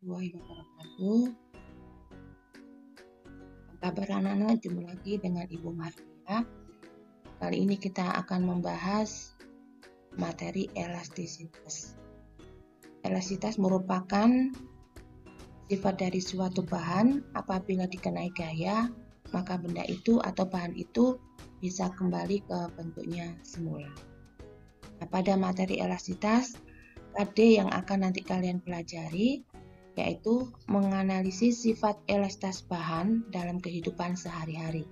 warahmatullahi wabarakatuh. Apa kabar anak-anak? Jumpa lagi dengan Ibu Maria. Kali ini kita akan membahas materi elastisitas. Elastisitas merupakan sifat dari suatu bahan. Apabila dikenai gaya, maka benda itu atau bahan itu bisa kembali ke bentuknya semula. Nah, pada materi elastisitas, KD yang akan nanti kalian pelajari yaitu menganalisis sifat elastisitas bahan dalam kehidupan sehari-hari.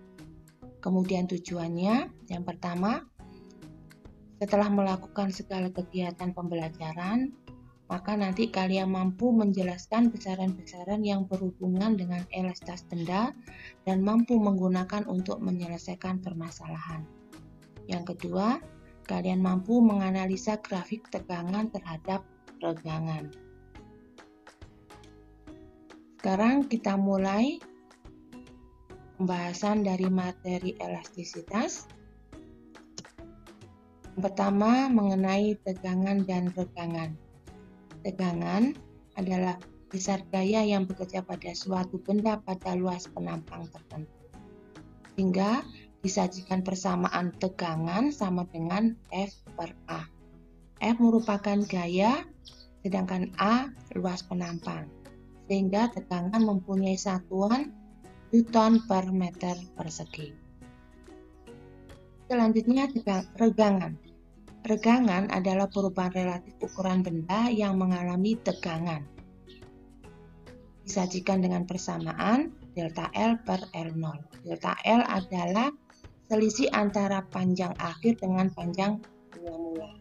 Kemudian tujuannya, yang pertama, setelah melakukan segala kegiatan pembelajaran, maka nanti kalian mampu menjelaskan besaran-besaran yang berhubungan dengan elastisitas benda dan mampu menggunakan untuk menyelesaikan permasalahan. Yang kedua, kalian mampu menganalisa grafik tegangan terhadap regangan. Sekarang kita mulai pembahasan dari materi elastisitas. Yang pertama mengenai tegangan dan regangan. Tegangan adalah besar gaya yang bekerja pada suatu benda pada luas penampang tertentu. Sehingga disajikan persamaan tegangan sama dengan F per A. F merupakan gaya, sedangkan A luas penampang. Sehingga tegangan mempunyai satuan Newton per meter persegi. Selanjutnya regangan. Regangan adalah perubahan relatif ukuran benda yang mengalami tegangan. Disajikan dengan persamaan delta L per L0. Delta L adalah selisih antara panjang akhir dengan panjang mula-mula.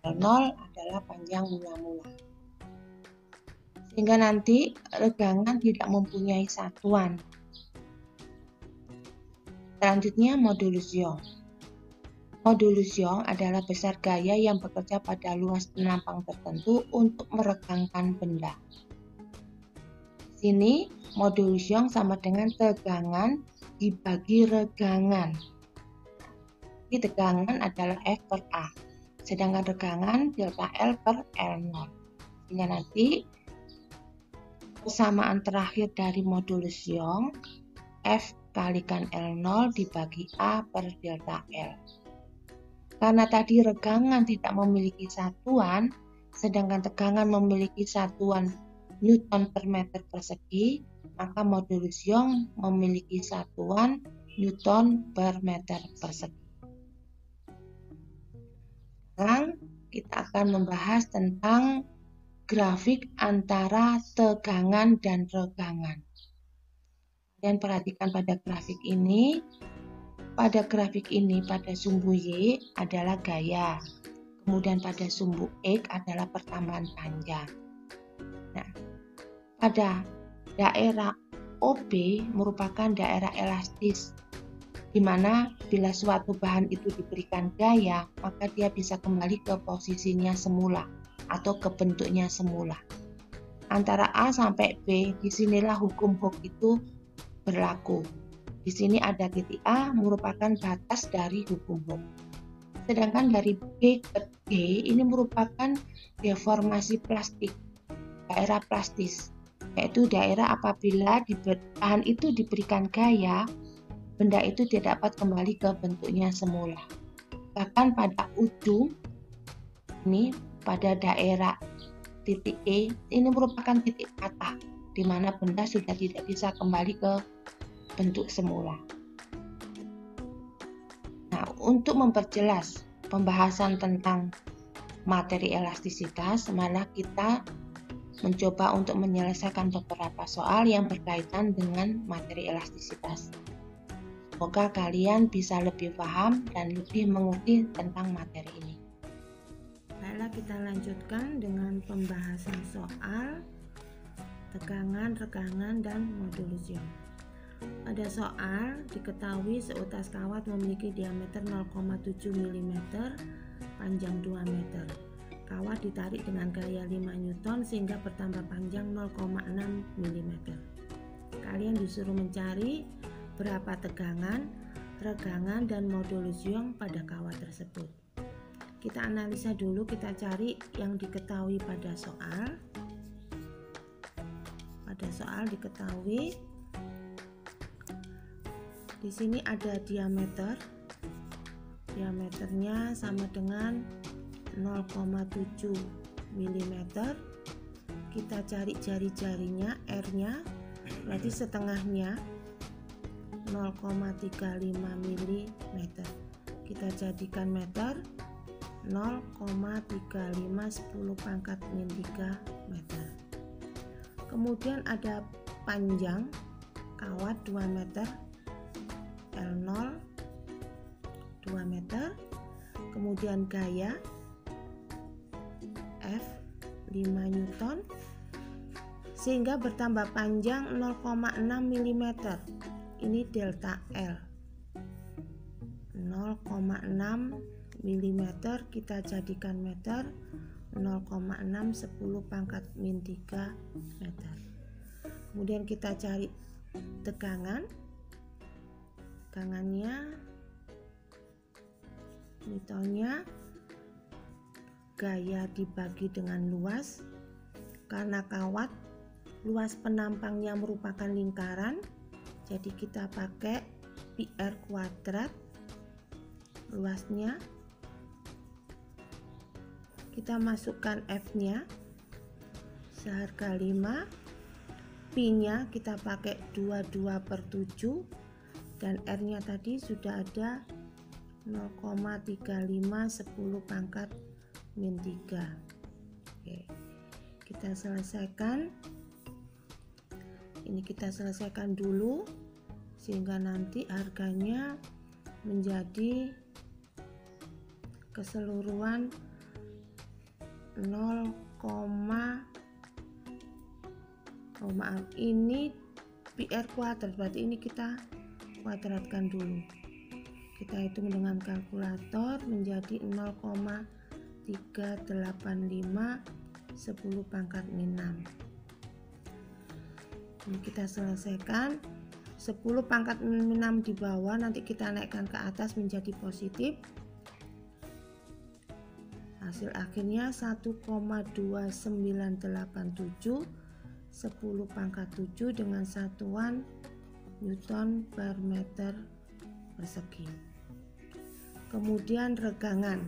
L0 adalah panjang mula-mula. Sehingga nanti regangan tidak mempunyai satuan. Selanjutnya modulus Young. Modulus Young adalah besar gaya yang bekerja pada luas penampang tertentu untuk meregangkan benda. Sini modulus Young sama dengan tegangan dibagi regangan. Ini tegangan adalah F per A, sedangkan regangan delta L per L0. Sehingga nanti persamaan terakhir dari modulus Young, F kalikan L0 dibagi A per delta L. Karena tadi regangan tidak memiliki satuan, sedangkan tegangan memiliki satuan Newton per meter persegi, maka modulus Young memiliki satuan Newton per meter persegi. Sekarang kita akan membahas tentang grafik antara tegangan dan regangan. Kalian perhatikan pada grafik ini. Pada grafik ini, pada sumbu Y adalah gaya. Kemudian pada sumbu X adalah pertambahan panjang. Nah, pada daerah OB merupakan daerah elastis, di mana bila suatu bahan itu diberikan gaya, maka dia bisa kembali ke posisinya semula atau ke bentuknya semula. Antara A sampai B, disinilah hukum Hooke itu berlaku. Di sini ada titik A merupakan batas dari hukum Hooke. Sedangkan dari B ke D ini merupakan deformasi plastik, daerah plastis, yaitu daerah apabila bahan itu diberikan gaya, benda itu tidak dapat kembali ke bentuknya semula. Bahkan pada ujung ini pada daerah titik E ini merupakan titik patah, di mana benda sudah tidak bisa kembali ke bentuk semula. Nah, untuk memperjelas pembahasan tentang materi elastisitas, malah kita mencoba untuk menyelesaikan beberapa soal yang berkaitan dengan materi elastisitas. Semoga kalian bisa lebih paham dan lebih mengerti tentang materi ini. Baiklah, kita lanjutkan dengan pembahasan soal tegangan, regangan, dan modulus Young. Pada soal diketahui seutas kawat memiliki diameter 0,7 mm, panjang 2 meter. Kawat ditarik dengan gaya 5 Newton sehingga bertambah panjang 0,6 mm. Kalian disuruh mencari berapa tegangan, regangan, dan modulus Young pada kawat tersebut. Kita analisa dulu, kita cari yang diketahui pada soal. pada soal diketahui di sini ada diameter. Diameternya sama dengan 0,7 mm. Kita cari jari-jarinya, R-nya, berarti setengahnya 0,35 mm. Kita jadikan meter, 0,35 10 pangkat min 3 meter. Kemudian ada panjang kawat 2 meter, L0 2 meter. Kemudian gaya F 5 Newton, sehingga bertambah panjang 0,6 mm. Ini delta L 0,6 mm, kita jadikan meter, 0,6 10 pangkat min 3 meter. Kemudian kita cari tegangan. Tegangannya Newtonnya, gaya dibagi dengan luas. Karena kawat luas penampangnya merupakan lingkaran, jadi kita pakai pi r kuadrat. Luasnya kita masukkan F-nya seharga 5, Pi-nya kita pakai 22/7, dan R-nya tadi sudah ada 0,35 10 pangkat min 3. Oke, kita selesaikan. Ini kita selesaikan dulu sehingga nanti harganya menjadi keseluruhan 0, ini pi r kuadrat, berarti ini kita kuadratkan dulu. Kita hitung dengan kalkulator menjadi 0,385 10 pangkat min 6. Ini kita selesaikan. 10 pangkat min 6 di bawah, nanti kita naikkan ke atas menjadi positif. Hasil akhirnya 1,2987 10 pangkat 7 dengan satuan Newton per meter persegi. Kemudian regangan.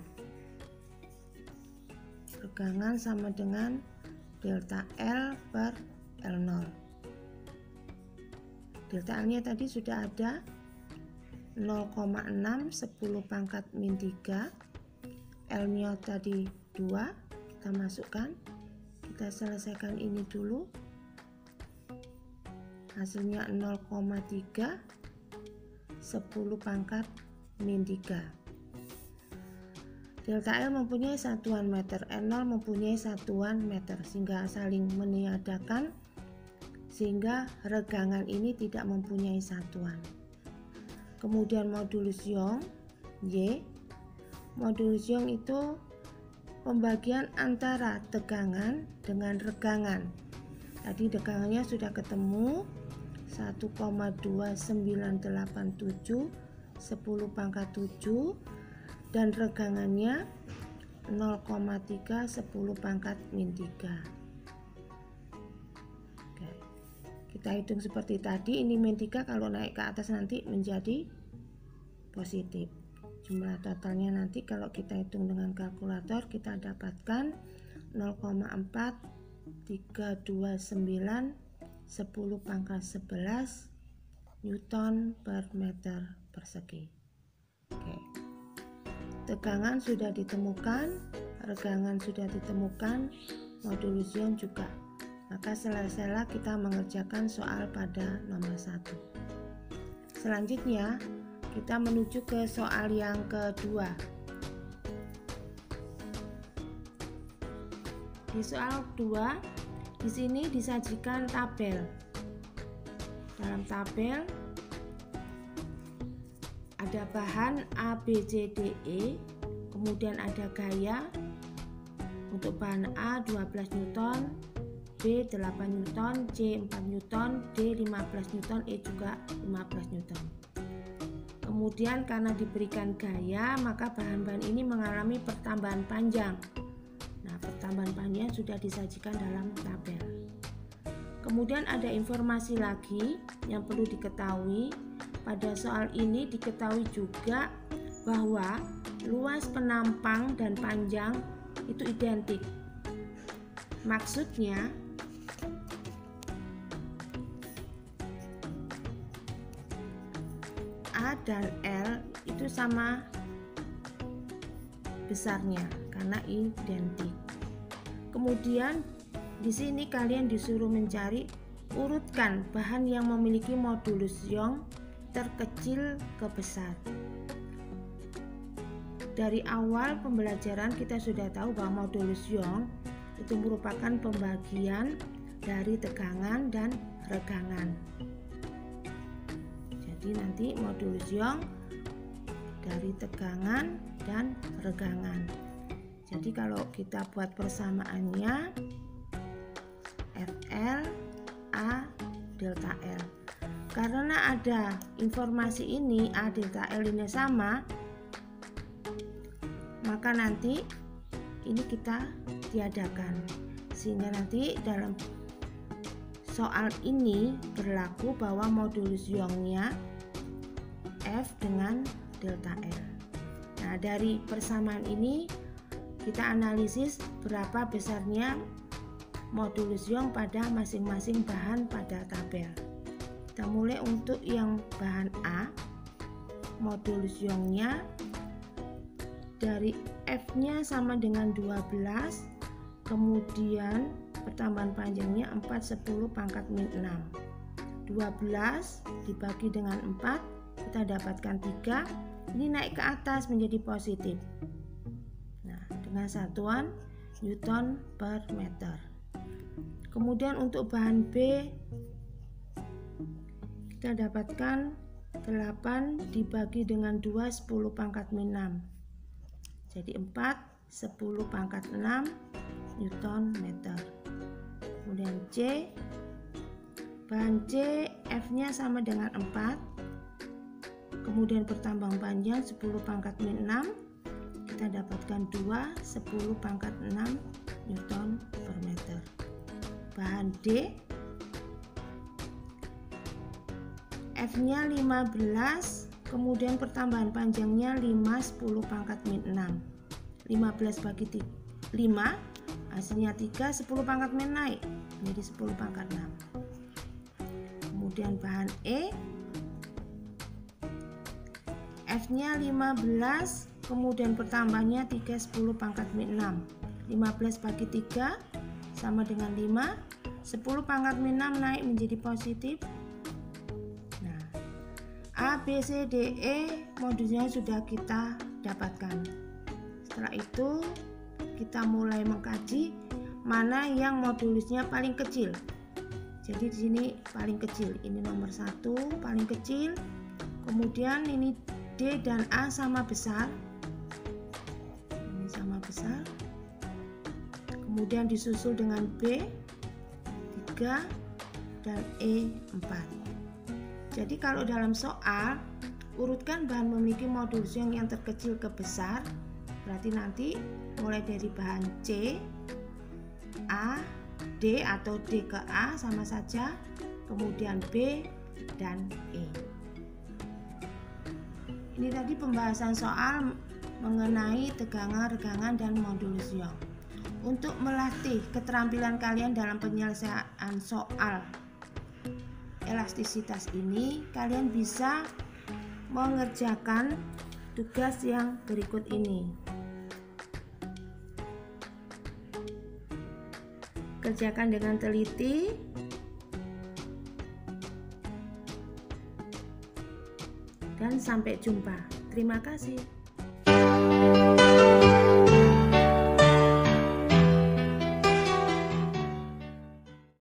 Regangan sama dengan delta L per L0. Delta L-nya tadi sudah ada 0,6 10 pangkat min 3. L-nya tadi 2, kita masukkan. Kita selesaikan ini dulu. Hasilnya 0,3 10 pangkat min 3. Delta L mempunyai satuan meter, N0 mempunyai satuan meter, sehingga saling meniadakan, sehingga regangan ini tidak mempunyai satuan. Kemudian modulus Young Y. Modulus Young itu pembagian antara tegangan dengan regangan. Tadi tegangannya sudah ketemu, 1,2987 10 pangkat 7, dan regangannya 0,3 10 pangkat min 3. Oke, kita hitung seperti tadi. Ini min 3 kalau naik ke atas nanti menjadi positif. Jumlah totalnya nanti kalau kita hitung dengan kalkulator kita dapatkan 0,4329 10 pangkat 11 Newton per meter persegi. Oke. Tegangan sudah ditemukan, regangan sudah ditemukan, modulus Young juga. Maka selesailah kita mengerjakan soal pada nomor 1. Selanjutnya kita menuju ke soal yang kedua. Di soal 2, di sini disajikan tabel. Dalam tabel ada bahan A, B, C, D, E, kemudian ada gaya. Untuk bahan A 12 Newton, B 8 Newton, C 4 Newton, D 15 Newton, E juga 15 Newton. Kemudian karena diberikan gaya, maka bahan-bahan ini mengalami pertambahan panjang. Nah, pertambahan panjang sudah disajikan dalam tabel. Kemudian ada informasi lagi yang perlu diketahui. Pada soal ini diketahui juga bahwa luas penampang dan panjang itu identik. Maksudnya A dan L itu sama besarnya karena identik. Kemudian di sini kalian disuruh mencari, urutkan bahan yang memiliki modulus Young terkecil ke besar. Dari awal pembelajaran kita sudah tahu bahwa modulus Young itu merupakan pembagian dari tegangan dan regangan. Jadi nanti modulus Young dari tegangan dan regangan. Jadi kalau kita buat persamaannya FL A delta L. Karena ada informasi ini A delta L ini sama, maka nanti ini kita tiadakan, sehingga nanti dalam soal ini berlaku bahwa modulus Young-nya F dengan delta L. Nah, dari persamaan ini kita analisis berapa besarnya modulus Young pada masing-masing bahan pada tabel. Kita mulai untuk yang bahan A, modulus Young-nya dari F-nya sama dengan 12, kemudian pertambahan panjangnya 4 10 pangkat min 6. 12 dibagi dengan 4, kita dapatkan 3. Ini naik ke atas menjadi positif. Nah, dengan satuan Newton per meter. Kemudian untuk bahan B kita dapatkan 8 dibagi dengan 2 10 pangkat min 6. Jadi 4 10 pangkat 6 Newton meter. Kemudian C, bahan C F-nya sama dengan 4. Kemudian pertambahan panjang 10 pangkat min 6, kita dapatkan 2 10 pangkat 6 Newton per meter. Bahan D, F-nya 15, kemudian pertambahan panjangnya 5 10 pangkat min 6. 15 bagi 5, hasilnya 3, 10 pangkat min naik menjadi 10 pangkat 6. Kemudian bahan E, F-nya 15, kemudian pertambahannya 3 10 pangkat min 6. 15 bagi 3 sama dengan 5, 10 pangkat min 6 naik menjadi positif. Nah, A, B, C, D, E modulnya sudah kita dapatkan. Setelah itu kita mulai mengkaji mana yang modulusnya paling kecil. Jadi di sini paling kecil, ini nomor 1 paling kecil. Kemudian ini D dan A sama besar. Ini sama besar. Kemudian disusul dengan B 3 dan E 4. Jadi kalau dalam soal urutkan bahan memiliki modulus Young yang terkecil ke besar, berarti nanti mulai dari bahan C, A, D atau D ke A sama saja, kemudian B dan E. Ini tadi pembahasan soal mengenai tegangan, regangan, dan modulus Young. Untuk melatih keterampilan kalian dalam penyelesaian soal elastisitas ini, kalian bisa mengerjakan tugas yang berikut ini. Kerjakan dengan teliti. Dan sampai jumpa. Terima kasih.